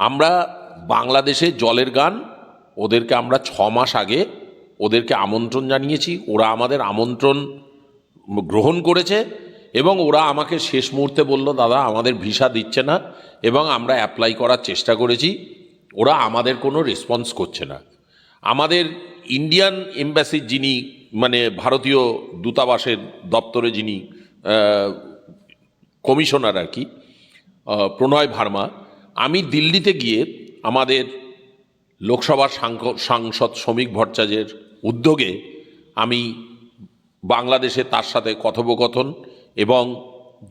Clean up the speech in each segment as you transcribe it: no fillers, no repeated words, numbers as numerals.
আমরা বাংলাদেশে জলের গান ওদেরকে আমরা 6 মাস আগে ওদেরকে আমন্ত্রণ জানিয়েছি, ওরা আমাদের আমন্ত্রণ গ্রহণ করেছে এবং ওরা আমাকে শেষ মুহূর্তে বলল, দাদা আমাদের ভিসা দিচ্ছে না এবং আমরা অ্যাপ্লাই করার চেষ্টা করেছি, ওরা আমাদের কোনো রেসপন্স করছে না। আমাদের ইন্ডিয়ান এম্বাসির যিনি মানে ভারতীয় দূতাবাসের দপ্তরে যিনি কমিশনার আর কি, প্রণয় ভার্মা, আমি দিল্লিতে গিয়ে আমাদের লোকসভার সাংসদ শ্রমিক ভট্টাচার্যের উদ্যোগে আমি বাংলাদেশে তার সাথে কথোপকথন এবং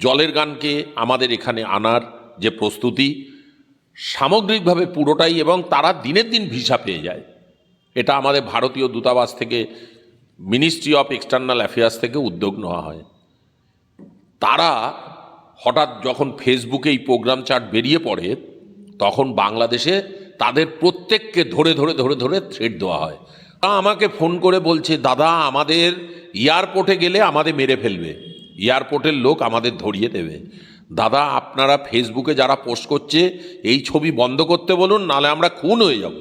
জলের গানকে আমাদের এখানে আনার যে প্রস্তুতি সামগ্রিকভাবে পুরোটাই, এবং তারা দিনের দিন ভিসা পেয়ে যায়। এটা আমাদের ভারতীয় দূতাবাস থেকে, মিনিস্ট্রি অফ এক্সটার্নাল অ্যাফেয়ার্স থেকে উদ্যোগ নেওয়া হয়। তারা হঠাৎ যখন ফেসবুকে এই প্রোগ্রাম চার্ট বেরিয়ে পড়ে তখন বাংলাদেশে তাদের প্রত্যেককে ধরে ধরে ধরে ধরে থ্রেট দেওয়া হয়। তারা আমাকে ফোন করে বলছে, দাদা আমাদের এয়ারপোর্টে গেলে আমাদের মেরে ফেলবে, এয়ারপোর্টের লোক আমাদের ধরিয়ে দেবে, দাদা আপনারা ফেসবুকে যারা পোস্ট করছে এই ছবি বন্ধ করতে বলুন, নাহলে আমরা খুন হয়ে যাব।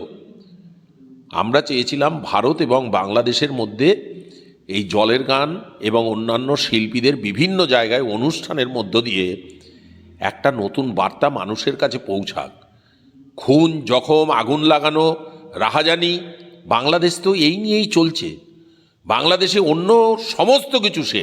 আমরা চেয়েছিলাম ভারত এবং বাংলাদেশের মধ্যে এই জলের গান এবং অন্যান্য শিল্পীদের বিভিন্ন জায়গায় অনুষ্ঠানের মধ্য দিয়ে একটা নতুন বার্তা মানুষের কাছে পৌঁছাক। খুন, জখম, আগুন লাগানো, রাহাজানি, বাংলাদেশ তো এই নিয়েই চলছে। বাংলাদেশে অন্য সমস্ত কিছু শেষ।